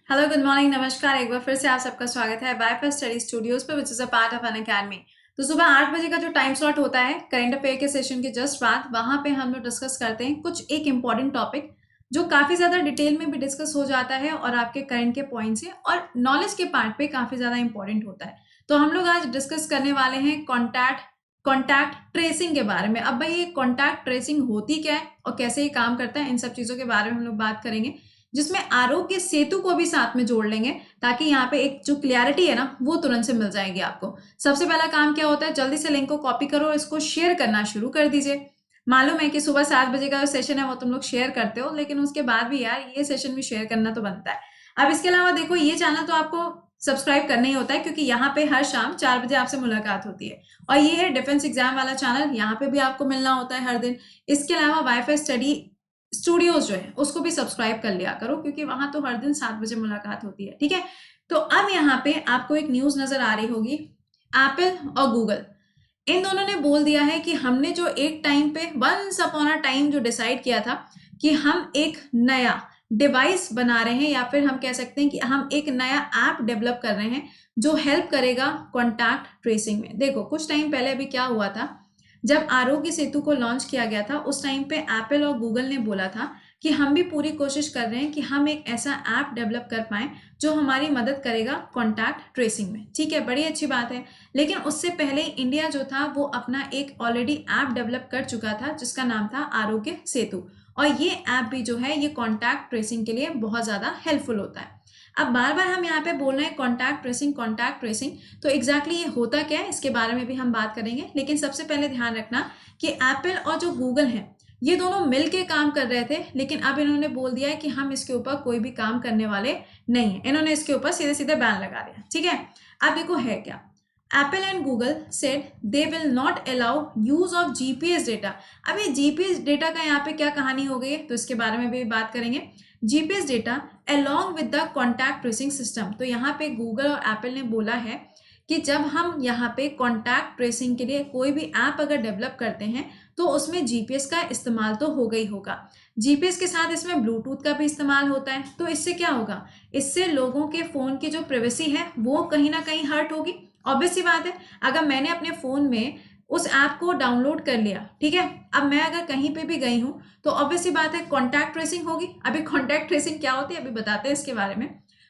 Hello good morning नमस्कार। एक बार फिर से आप सबका स्वागत है वाईफाई स्टडी स्टूडियोज पे which is a part of an academy. तो सुबह 8 बजे का जो टाइम स्लॉट होता है करंट अफेयर के सेशन के जस्ट बाद, वहां पे हम लोग डिस्कस करते हैं कुछ एक इंपॉर्टेंट टॉपिक जो काफी ज्यादा डिटेल में भी डिस्कस हो जाता है और आपके करंट के पॉइंट से और नॉलेज के पार्ट पे काफी ज्यादा इंपॉर्टेंट होता है। तो हम लोग आज डिस्कस करने वाले हैं कॉन्टैक्ट ट्रेसिंग के बारे में। अब भाई ये कॉन्टैक्ट ट्रेसिंग होती क्या है और कैसे ये काम करता है, इन सब चीजों के बारे में हम लोग बात करेंगे, जिसमें आरोग्य सेतु को भी साथ में जोड़ लेंगे ताकि यहाँ पे एक जो क्लियरिटी है ना वो तुरंत से मिल जाएगी आपको। सबसे पहला काम क्या होता है, जल्दी से लिंक को कॉपी करो और इसको शेयर करना शुरू कर दीजिए। मालूम है कि सुबह 7 बजे का जो सेशन है वो तुम लोग शेयर करते हो, लेकिन उसके बाद भी यार ये सेशन भी शेयर करना तो बनता है। अब इसके अलावा देखो, ये चैनल तो आपको सब्सक्राइब करना ही होता है क्योंकि यहाँ पे हर शाम 4 बजे आपसे मुलाकात होती है और ये है डिफेंस एग्जाम वाला चैनल, यहाँ पे भी आपको मिलना होता है हर दिन। इसके अलावा वाईफाई स्टडी स्टूडियोज जो है उसको भी सब्सक्राइब कर लिया करो क्योंकि वहां तो हर दिन 7 बजे मुलाकात होती है, ठीक है। तो अब यहाँ पे आपको एक न्यूज नजर आ रही होगी, एप्पल और गूगल इन दोनों ने बोल दिया है कि हमने जो एक टाइम पे वंस अपॉन अ टाइम जो डिसाइड किया था कि हम एक नया डिवाइस बना रहे हैं या फिर हम कह सकते हैं कि हम एक नया ऐप डेवलप कर रहे हैं जो हेल्प करेगा कॉन्टैक्ट ट्रेसिंग में। देखो कुछ टाइम पहले अभी क्या हुआ था, जब आरोग्य सेतु को लॉन्च किया गया था उस टाइम पे एप्पल और गूगल ने बोला था कि हम भी पूरी कोशिश कर रहे हैं कि हम एक ऐसा ऐप डेवलप कर पाएं जो हमारी मदद करेगा कॉन्टैक्ट ट्रेसिंग में। ठीक है, बड़ी अच्छी बात है। लेकिन उससे पहले इंडिया जो था वो अपना एक ऑलरेडी ऐप डेवलप कर चुका था जिसका नाम था आरोग्य सेतु, और ये ऐप भी जो है ये कॉन्टैक्ट ट्रेसिंग के लिए बहुत ज्यादा हेल्पफुल होता है। अब बार बार हम यहाँ पे बोल रहे हैं कॉन्टैक्ट ट्रेसिंग, तो एग्जैक्टली ये होता क्या है इसके बारे में भी हम बात करेंगे। लेकिन सबसे पहले ध्यान रखना कि एप्पल और जो गूगल है ये दोनों मिलके काम कर रहे थे, लेकिन अब इन्होंने बोल दिया है कि हम इसके ऊपर कोई भी काम करने वाले नहीं है। इन्होंने इसके ऊपर सीधे सीधे बैन लगा दिया, ठीक है। अब देखो है क्या, Apple and Google said they will not allow use of GPS data. अब ये जीपीएस डेटा का यहाँ पे क्या कहानी हो गई है तो इसके बारे में भी बात करेंगे। GPS data along with the contact tracing system, तो यहाँ पे गूगल और एप्पल ने बोला है कि जब हम यहाँ पे कॉन्टैक्ट ट्रेसिंग के लिए कोई भी ऐप अगर डेवलप करते हैं तो उसमें जीपीएस का इस्तेमाल तो होगा ही होगा। जीपीएस के साथ इसमें ब्लूटूथ का भी इस्तेमाल होता है, तो इससे क्या होगा, इससे लोगों के फोन की जो प्राइवेसी है वो कहीं ना कहीं हर्ट होगी। ऑब्वियस सी बात है, अगर मैंने अपने फोन में उस ऐप को डाउनलोड कर लिया, ठीक है, अब मैं अगर कहीं पे भी गई हूँ तो ऑब्वियस सी बात है कॉन्टैक्ट ट्रेसिंग होगी। अभी कॉन्टैक्ट ट्रेसिंग क्या होती है अभी बताते हैं इसके बारे में।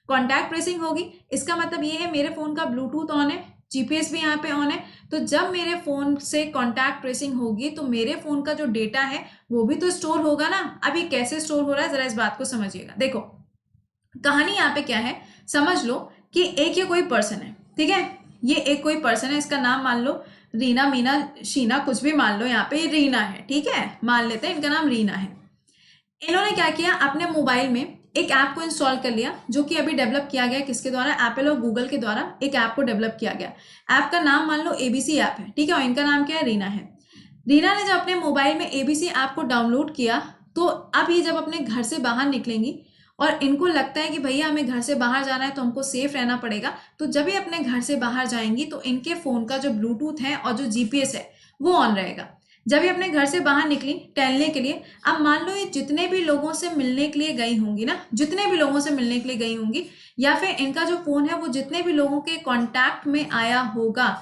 कॉन्टैक्ट ट्रेसिंग होगी, इसका मतलब ये है मेरे फोन का ब्लूटूथ ऑन है, जीपीएस भी यहाँ पे ऑन है, तो जब मेरे फोन से कॉन्टैक्ट ट्रेसिंग होगी तो मेरे फोन का जो डेटा है वो भी तो स्टोर होगा ना। अभी कैसे स्टोर हो रहा है जरा इस बात को समझिएगा। देखो कहानी यहाँ पे क्या है, समझ लो कि एक ये कोई पर्सन है, ठीक है, ये एक कोई पर्सन है, इसका नाम मान लो रीना, मीना, शीना, कुछ भी मान लो, यहाँ पे ये रीना है, ठीक है, मान लेते हैं इनका नाम रीना है। इन्होंने क्या किया, अपने मोबाइल में एक ऐप को इंस्टॉल कर लिया जो कि अभी डेवलप किया गया किसके द्वारा, एप्पल और गूगल के द्वारा एक ऐप को डेवलप किया गया। ऐप का नाम मान लो एबीसी ऐप है, ठीक है, और इनका नाम क्या है, रीना है। रीना ने जब अपने मोबाइल में एबीसी ऐप को डाउनलोड किया तो अब ये जब अपने घर से बाहर निकलेंगी और इनको लगता है कि भैया हमें घर से बाहर जाना है तो हमको सेफ रहना पड़ेगा, तो जब ये अपने घर से बाहर जाएंगी तो इनके फोन का जो ब्लूटूथ है और जो जीपीएस है वो ऑन रहेगा। जब ये अपने घर से बाहर निकली टहलने के लिए, अब मान लो ये जितने भी लोगों से मिलने के लिए गई होंगी ना, जितने भी लोगों से मिलने के लिए गई होंगी, या फिर इनका जो फोन है वो जितने भी लोगों के कांटेक्ट में आया होगा,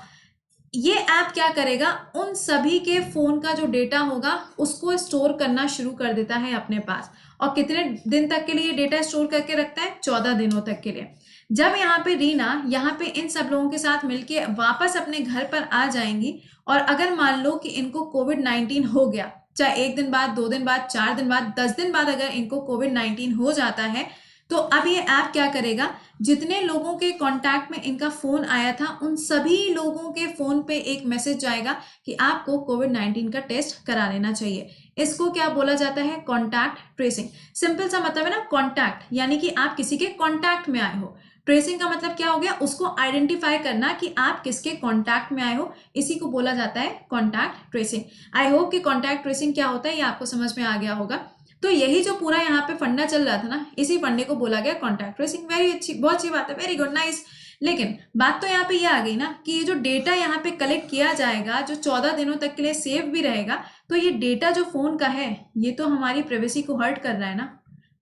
ये ऐप क्या करेगा, उन सभी के फोन का जो डेटा होगा उसको स्टोर करना शुरू कर देता है अपने पास। और कितने दिन तक के लिए डेटा स्टोर करके रखता है, 14 दिनों तक के लिए। जब यहाँ पे रीना यहाँ पे इन सब लोगों के साथ मिलके वापस अपने घर पर आ जाएंगी और अगर मान लो कि इनको कोविड-19 हो गया, चाहे 1 दिन बाद, 2 दिन बाद, 4 दिन बाद, 10 दिन बाद अगर इनको कोविड-19 हो जाता है, तो अब ये ऐप क्या करेगा, जितने लोगों के कांटेक्ट में इनका फोन आया था उन सभी लोगों के फोन पे एक मैसेज जाएगा कि आपको कोविड-19 का टेस्ट करा लेना चाहिए। इसको क्या बोला जाता है, कांटेक्ट ट्रेसिंग। सिंपल सा मतलब है ना, कांटेक्ट यानी कि आप किसी के कांटेक्ट में आए हो, ट्रेसिंग का मतलब क्या हो गया, उसको आइडेंटिफाई करना कि आप किसके कांटेक्ट में आए हो, इसी को बोला जाता है कांटेक्ट ट्रेसिंग। आई होप कि कांटेक्ट ट्रेसिंग क्या होता है ये आपको समझ में आ गया होगा। तो यही जो पूरा यहाँ पे फंडा चल रहा था ना, इसी फंडे को बोला गया कॉन्टैक्ट ट्रेसिंग। वेरी अच्छी, बहुत अच्छी बात है, वेरी गुड, नाइस। लेकिन बात तो यहाँ पे ये आ गई ना कि ये जो डेटा यहाँ पे कलेक्ट किया जाएगा जो 14 दिनों तक के लिए सेव भी रहेगा, तो ये डेटा जो फोन का है ये तो हमारी प्राइवेसी को हर्ट कर रहा है ना।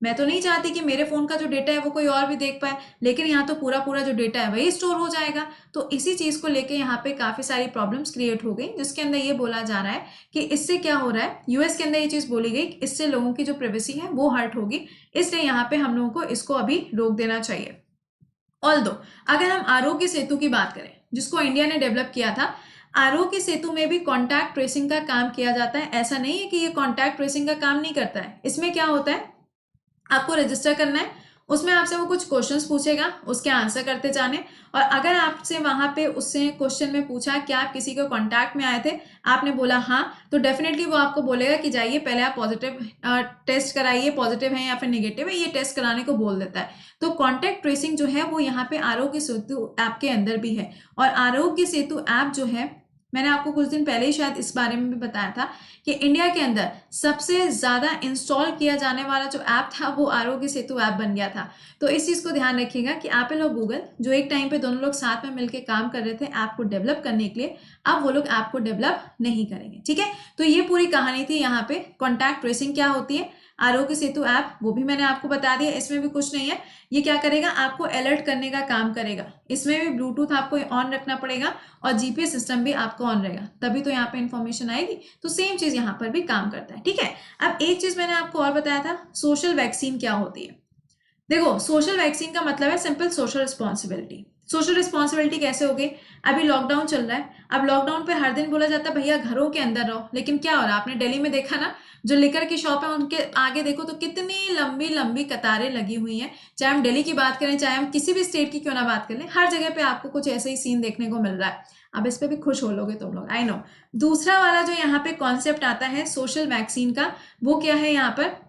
मैं तो नहीं चाहती कि मेरे फोन का जो डेटा है वो कोई और भी देख पाए, लेकिन यहाँ तो पूरा पूरा जो डेटा है वही स्टोर हो जाएगा। तो इसी चीज को लेके यहाँ पे काफी सारी प्रॉब्लम्स क्रिएट हो गई, जिसके अंदर ये बोला जा रहा है कि इससे क्या हो रहा है, यूएस के अंदर ये चीज बोली गई, इससे लोगों की जो प्राइवेसी है वो हर्ट होगी, इसलिए यहाँ पे हम लोगों को इसको अभी रोक देना चाहिए। ऑल्दो अगर हम आरोग्य सेतु की बात करें, जिसको इंडिया ने डेवलप किया था, आरोग्य सेतु में भी कॉन्टैक्ट ट्रेसिंग का काम किया जाता है। ऐसा नहीं है कि ये कॉन्टैक्ट ट्रेसिंग का काम नहीं करता है। इसमें क्या होता है, आपको रजिस्टर करना है, उसमें आपसे वो कुछ क्वेश्चंस पूछेगा, उसके आंसर करते जाने, और अगर आपसे वहां पे उससे क्वेश्चन में पूछा कि आप किसी के कांटेक्ट में आए थे, आपने बोला हाँ, तो डेफिनेटली वो आपको बोलेगा कि जाइए पहले आप पॉजिटिव टेस्ट कराइए, पॉजिटिव है या फिर नेगेटिव है, ये टेस्ट कराने को बोल देता है। तो कॉन्टैक्ट ट्रेसिंग जो है वो यहाँ पे आरोग्य सेतु ऐप के अंदर भी है। और आरोग्य सेतु ऐप जो है, मैंने आपको कुछ दिन पहले ही शायद इस बारे में भी बताया था कि इंडिया के अंदर सबसे ज्यादा इंस्टॉल किया जाने वाला जो ऐप था वो आरोग्य सेतु ऐप बन गया था। तो इस चीज को ध्यान रखिएगा कि एप्पल और गूगल जो एक टाइम पे दोनों लोग साथ में मिलकर काम कर रहे थे ऐप को डेवलप करने के लिए, अब वो लोग ऐप को डेवलप नहीं करेंगे। ठीक है, तो ये पूरी कहानी थी यहाँ पे। कॉन्टैक्ट ट्रेसिंग क्या होती है, आरोग्य सेतु ऐप, वो भी मैंने आपको बता दिया। इसमें भी कुछ नहीं है, ये क्या करेगा, आपको अलर्ट करने का काम करेगा। इसमें भी ब्लूटूथ आपको ऑन रखना पड़ेगा और जीपीएस सिस्टम भी आपको ऑन रहेगा, तभी तो यहाँ पे इंफॉर्मेशन आएगी। तो सेम चीज यहाँ पर भी काम करता है। ठीक है, अब एक चीज मैंने आपको और बताया था, सोशल वैक्सीन क्या होती है। देखो, सोशल वैक्सीन का मतलब है simple social responsibility. Social responsibility कैसे होगी, अभी लॉकडाउन चल रहा है, अब लॉकडाउन पे हर दिन बोला जाता है भैया घरों के अंदर रहो, लेकिन क्या हो रहा है, आपने दिल्ली में देखा ना, जो लिकर की शॉप है उनके आगे देखो तो कितनी लंबी लंबी कतारें लगी हुई हैं। चाहे हम दिल्ली की बात करें, चाहे हम किसी भी स्टेट की क्यों ना बात करें, हर जगह पे आपको कुछ ऐसे ही सीन देखने को मिल रहा है। अब इस पे भी खुश हो लोगे तुम लोग, आई नो। दूसरा वाला जो यहाँ पे कॉन्सेप्ट आता है सोशल वैक्सीन का, वो क्या है, यहाँ पर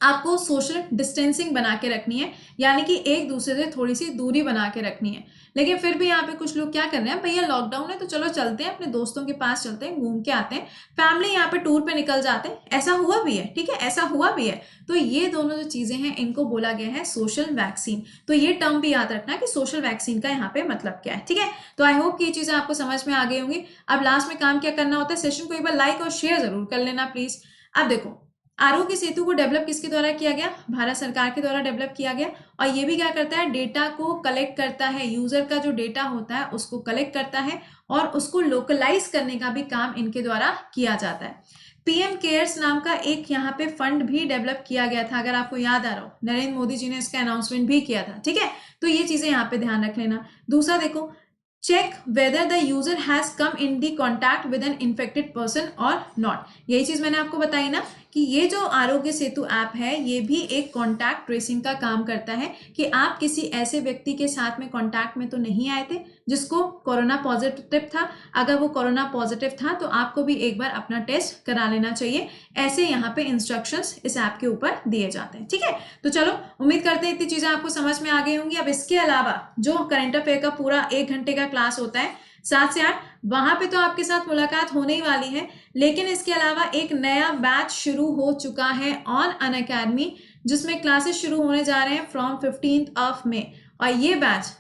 आपको सोशल डिस्टेंसिंग बना के रखनी है, यानी कि एक दूसरे से थोड़ी सी दूरी बना के रखनी है। लेकिन फिर भी यहाँ पे कुछ लोग क्या कर रहे हैं, भैया लॉकडाउन है तो चलो चलते हैं अपने दोस्तों के पास, चलते हैं घूम के आते हैं, फैमिली यहाँ पे टूर पे निकल जाते हैं। ऐसा हुआ भी है, ठीक है, ऐसा हुआ भी है। तो ये दोनों जो चीजें हैं इनको बोला गया है सोशल वैक्सीन। तो ये टर्म भी याद रखना कि सोशल वैक्सीन का यहाँ पे मतलब क्या है। ठीक है, तो आई होप कि ये चीजें आपको समझ में आ गई होंगी। अब लास्ट में काम क्या करना होता है, सेशन को एक बार लाइक और शेयर जरूर कर लेना प्लीज। अब देखो, आरोग्य सेतु को डेवलप किसके द्वारा किया गया, भारत सरकार के द्वारा डेवलप किया गया। और ये भी क्या करता है, डेटा को कलेक्ट करता है, यूजर का जो डेटा होता है उसको कलेक्ट करता है और उसको लोकलाइज करने का भी काम इनके द्वारा किया जाता है। पीएम केयर्स नाम का एक यहाँ पे फंड भी डेवलप किया गया था, अगर आपको याद आ रहा हो, नरेंद्र मोदी जी ने इसका अनाउंसमेंट भी किया था। ठीक है, तो ये चीजें यहाँ पे ध्यान रख लेना। दूसरा देखो, check whether the user has come in the contact with an infected person और नॉट। यही चीज मैंने आपको बताई ना कि ये जो आरोग्य सेतु ऐप है ये भी एक कॉन्टैक्ट ट्रेसिंग का काम करता है कि आप किसी ऐसे व्यक्ति के साथ में कॉन्टैक्ट में तो नहीं आए थे जिसको कोरोना पॉजिटिव था। अगर वो कोरोना पॉजिटिव था तो आपको भी एक बार अपना टेस्ट करा लेना चाहिए। ऐसे यहाँ पे इंस्ट्रक्शंस इस ऐप के ऊपर दिए जाते हैं। ठीक है, तो चलो उम्मीद करते हैं इतनी चीजें आपको समझ में आ गई होंगी। अब इसके अलावा जो करंट अफेयर का पूरा 1 घंटे का क्लास होता है 7 से 8, वहां पे तो आपके साथ मुलाकात होने ही वाली है, लेकिन इसके अलावा एक नया बैच शुरू हो चुका है ऑन अनअकैडमी, जिसमें क्लासेस शुरू होने जा रहे हैं फ्रॉम 15 मई। और ये बैच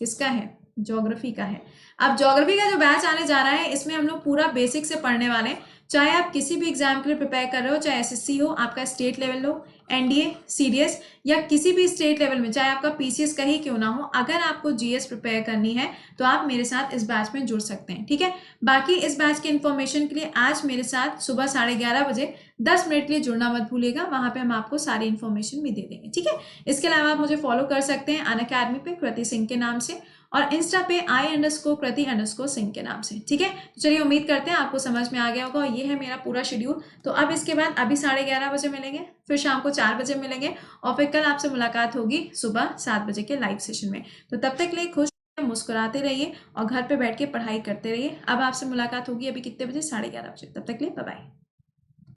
किसका है, ज्योग्राफी का है। अब ज्योग्राफी का जो बैच आने जा रहा है इसमें हम लोग पूरा बेसिक से पढ़ने वाले हैं। चाहे आप किसी भी एग्जाम के लिए प्रिपेयर कर रहे हो, चाहे एसएससी हो, आपका स्टेट लेवल हो, एनडीए, सीडीएस या किसी भी स्टेट लेवल में, चाहे आपका पीसीएस का ही क्यों ना हो, अगर आपको जीएस प्रिपेयर करनी है तो आप मेरे साथ इस बैच में जुड़ सकते हैं। ठीक है, बाकी इस बैच की इन्फॉर्मेशन के लिए आज मेरे साथ सुबह 11:30 बजे 10 मिनट के लिए जुड़ना मत भूलिएगा, वहां पे हम आपको सारी इन्फॉर्मेशन भी दे देंगे। ठीक है, इसके अलावा आप मुझे फॉलो कर सकते हैं अनअकैडमी पे कृति सिंह के नाम से, और इंस्टा पे I_कृति_सिंह के नाम से। ठीक है, तो चलिए उम्मीद करते हैं आपको समझ में आ गया होगा। और ये है मेरा पूरा शेड्यूल। तो अब इसके बाद अभी 11:30 बजे मिलेंगे, फिर शाम को 4 बजे मिलेंगे, और फिर कल आपसे मुलाकात होगी सुबह 7 बजे के लाइव सेशन में। तो तब तक के लिए खुश मुस्कुराते रहिए और घर पे बैठ के पढ़ाई करते रहिए। अब आपसे मुलाकात होगी अभी कितने बजे, 11:30 बजे। तब तक के लिए बाय बाय।